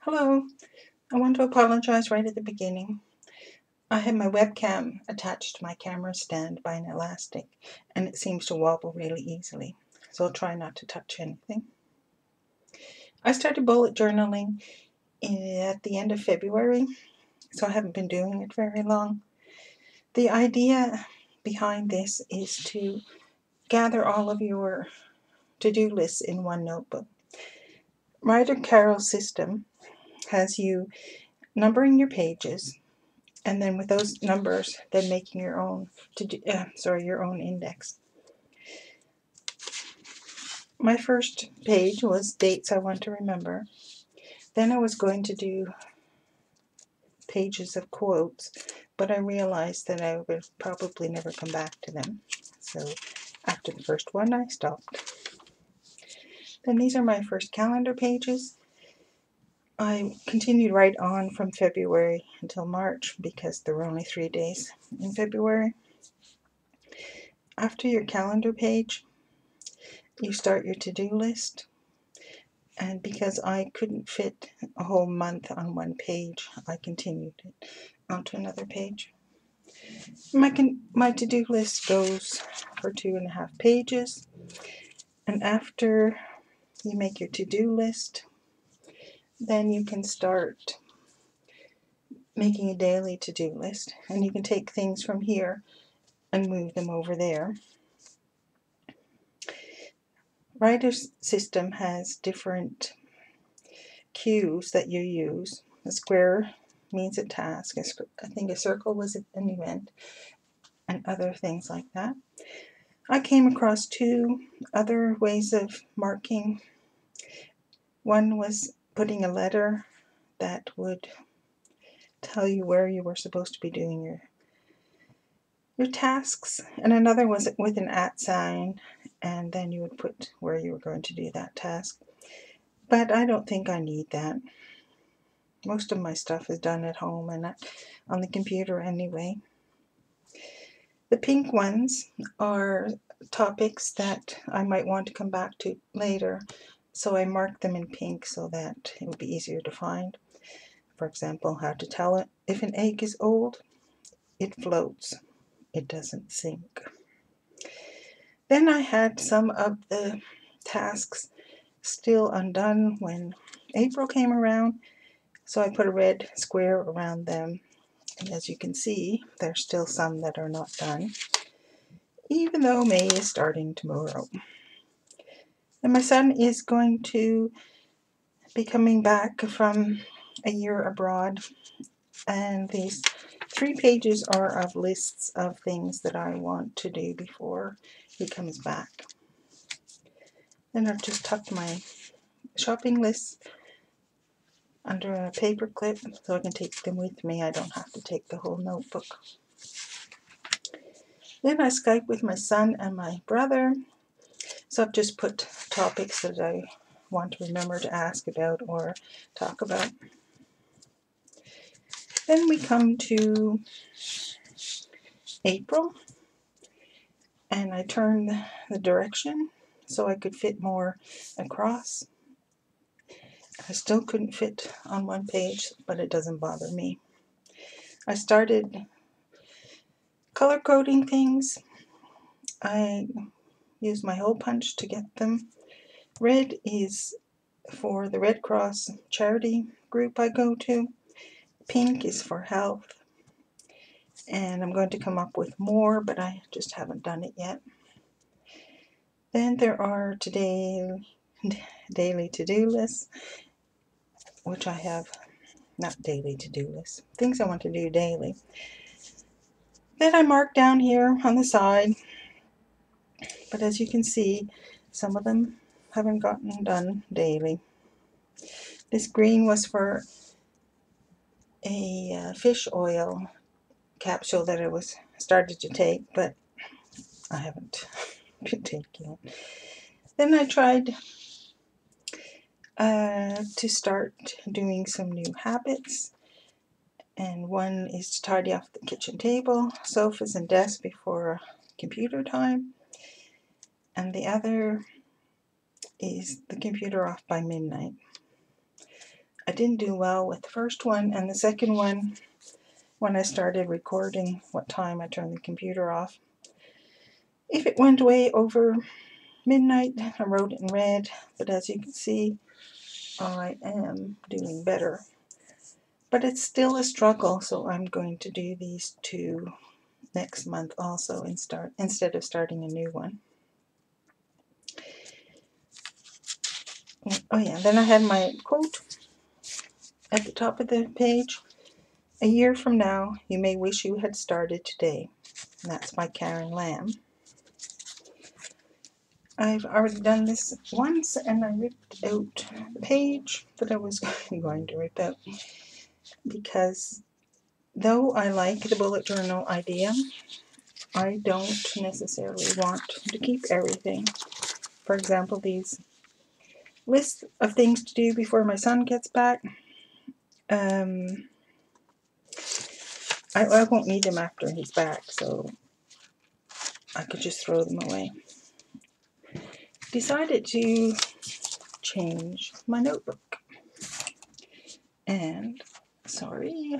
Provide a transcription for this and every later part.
Hello, I want to apologize right at the beginning. I have my webcam attached to my camera stand by an elastic and it seems to wobble really easily, so I'll try not to touch anything. I started bullet journaling at the end of February, so I haven't been doing it very long. The idea behind this is to gather all of your to-do lists in one notebook. Ryder Carroll's system has you numbering your pages, and then with those numbers, then making your own your own index. My first page was dates I want to remember. Then I was going to do pages of quotes, but I realized that I would probably never come back to them. So after the first one, I stopped. Then these are my first calendar pages. I continued right on from February until March because there were only 3 days in February. After your calendar page, you start your to-do list. And because I couldn't fit a whole month on one page, I continued it onto another page. My to-do list goes for 2.5 pages. And after you make your to-do list, then you can start making a daily to-do list. And you can take things from here and move them over there. Ryder's system has different cues that you use. A square means a task. I think a circle was an event, and other things like that. I came across 2 other ways of marking. One was putting a letter that would tell you where you were supposed to be doing your tasks, and another was with an @ sign, and then you would put where you were going to do that task. But I don't think I need that. Most of my stuff is done at home and on the computer anyway. The pink ones are topics that I might want to come back to later, so I mark them in pink so that it will be easier to find. For example, how to tell if an egg is old. It floats, it doesn't sink. Then I had some of the tasks still undone when April came around, so I put a red square around them. And as you can see, there's still some that are not done, even though May is starting tomorrow. And my son is going to be coming back from a year abroad, and these 3 pages are of lists of things that I want to do before he comes back. Then I've just tucked my shopping lists under a paper clip so I can take them with me. I don't have to take the whole notebook. Then I Skype with my son and my brother, so I've just put topics that I want to remember to ask about or talk about. Then we come to April, and I turn the direction so I could fit more across. I still couldn't fit on one page, but it doesn't bother me. I started color coding things. I use my hole punch to get them. Red is for the Red Cross charity group I go to. Pink is for health. And I'm going to come up with more, but I just haven't done it yet. Then there are daily to-do lists, which I have, not daily to-do lists, things I want to do daily. Then I mark down here on the side, but as you can see, some of them haven't gotten done daily. This green was for a fish oil capsule that I was started to take, but I haven't been taking it. Then I tried to start doing some new habits, and one is to tidy off the kitchen table, sofas and desks before computer time, and the other is the computer off by midnight. I didn't do well with the first one, and the second one, when I started recording what time I turned the computer off, if it went way over midnight, I wrote it in red, but as you can see, I am doing better. But it's still a struggle, so I'm going to do these two next month also instead of starting a new one. Oh yeah, then I had my quote at the top of the page. A year from now, you may wish you had started today. And that's by Karen Lamb. I've already done this once, and I ripped out the page that I was going to rip out, because though I like the bullet journal idea, I don't necessarily want to keep everything. For example, these lists of things to do before my son gets back, I won't need them after he's back, so I could just throw them away. Decided to change my notebook, and sorry,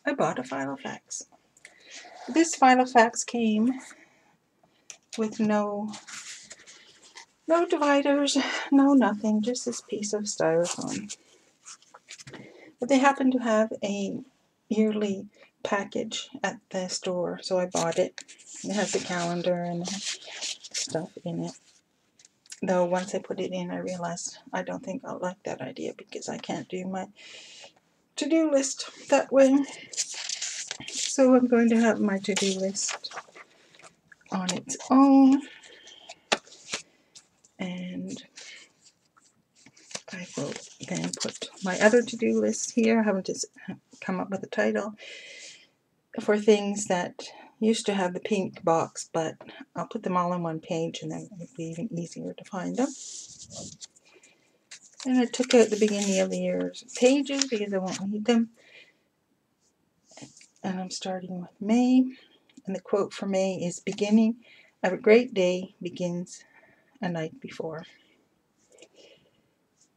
I bought a Filofax. This Filofax came with no dividers, no nothing, just this piece of styrofoam. But they happen to have a yearly package at the store, so I bought it. It has a calendar and stuff in it. Though once I put it in, I realized I don't think I'll like that idea, because I can't do my to-do list that way. So I'm going to have my to-do list on its own, and I will then put my other to-do list here. I haven't just come up with a title for things that used to have the pink box, but I'll put them all on one page, and then it'll be even easier to find them. And I took out the beginning of the year's pages because I won't need them. And I'm starting with May. And the quote for May is, "Beginning of a great day begins a night before."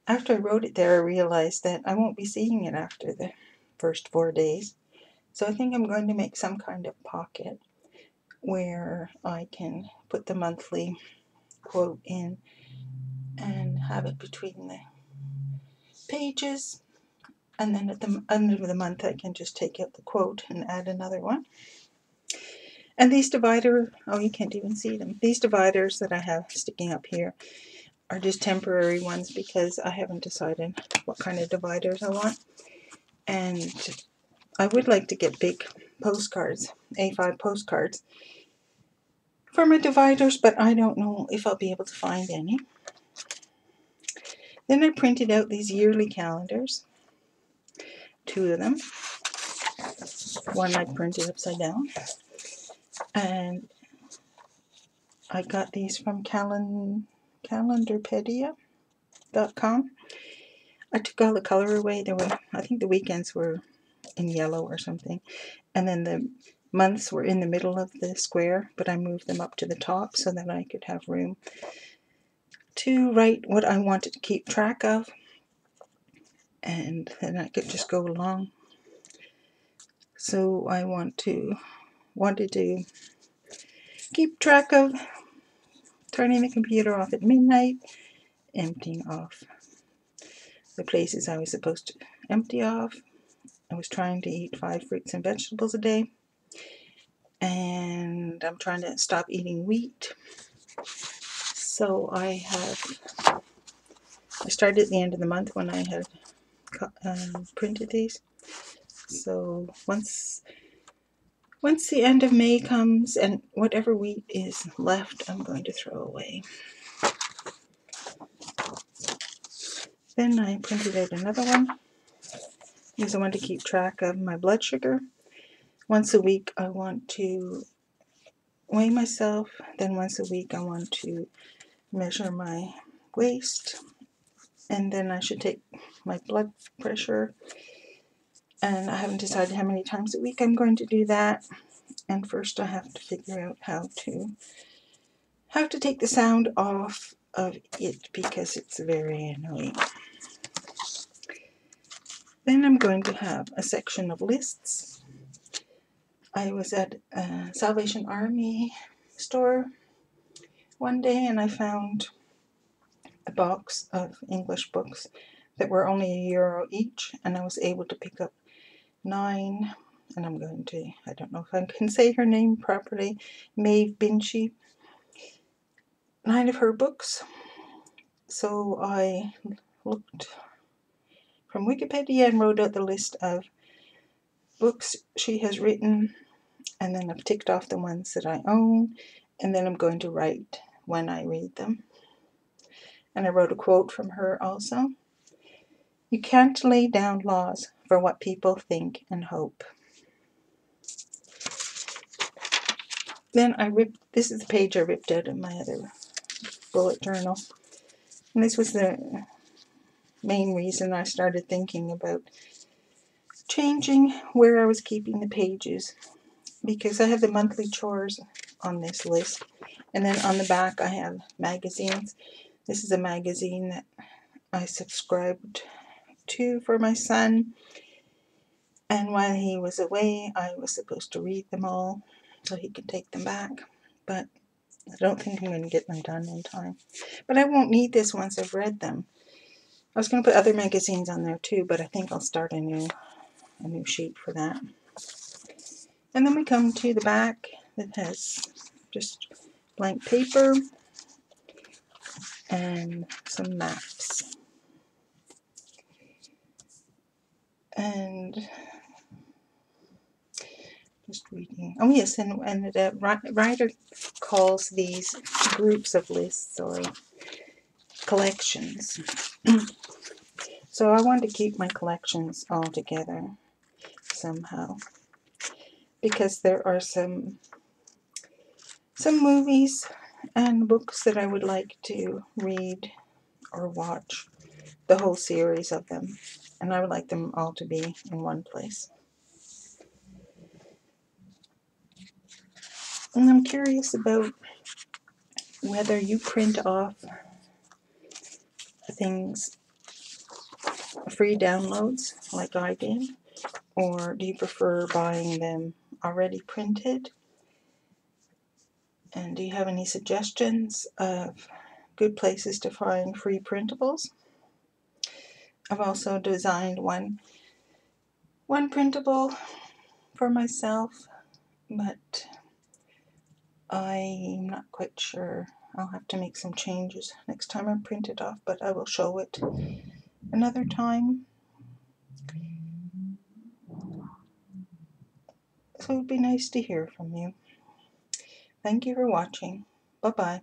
After I wrote it there, I realized that I won't be seeing it after the first 4 days. So I think I'm going to make some kind of pocket where I can put the monthly quote in and have it between the pages. And then at the end of the month, I can just take out the quote and add another one. And these dividers, oh, you can't even see them. These dividers that I have sticking up here are just temporary ones, because I haven't decided what kind of dividers I want. And I would like to get big postcards, A5 postcards, for my dividers, but I don't know if I'll be able to find any. Then I printed out these yearly calendars, 2 of them. One I printed upside down. And I got these from calendarpedia.com. I took all the color away. I think the weekends were in yellow or something. And then the months were in the middle of the square, but I moved them up to the top so that I could have room to write what I wanted to keep track of. And then I could just go along. So I wanted to keep track of turning the computer off at midnight, emptying off the places I was supposed to empty off. I was trying to eat 5 fruits and vegetables a day, and I'm trying to stop eating wheat. So I started at the end of the month when I had printed these. So once the end of May comes, and whatever wheat is left, I'm going to throw away. Then I printed out another one, because I want to keep track of my blood sugar. Once a week I want to weigh myself, then once a week I want to measure my waist, and then I should take my blood pressure, and I haven't decided how many times a week I'm going to do that. And first I have to figure out how to take the sound off of it, because it's very annoying. Then I'm going to have a section of lists. I was at a Salvation Army store one day and I found a box of English books that were only €1 each, and I was able to pick up 9, and I'm going to, I don't know if I can say her name properly, Maeve Binchy, 9 of her books. So I looked from Wikipedia and wrote out the list of books she has written, and then I've ticked off the ones that I own, and then I'm going to write when I read them. And I wrote a quote from her also. You can't lay down laws for what people think and hope. Then this is the page I ripped out of my other bullet journal. And this was the main reason I started thinking about changing where I was keeping the pages, because I have the monthly chores on this list, and then on the back I have magazines. This is a magazine that I subscribed to for my son, and while he was away I was supposed to read them all so he could take them back, but I don't think I'm going to get them done in time. But I won't need this once I've read them. I was going to put other magazines on there too, but I think I'll start a new sheet for that. And then we come to the back that has just blank paper and some maps. And just reading. Oh yes, and the writer calls these groups of lists or collections. So I want to keep my collections all together somehow, because there are some movies and books that I would like to read or watch, the whole series of them, and I would like them all to be in one place. And I'm curious about whether you print off things, free downloads like I did, or do you prefer buying them already printed? And do you have any suggestions of good places to find free printables? I've also designed one printable for myself, but I'm not quite sure. I'll have to make some changes next time I print it off, but I will show it another time. So it would be nice to hear from you. Thank you for watching. Bye-bye.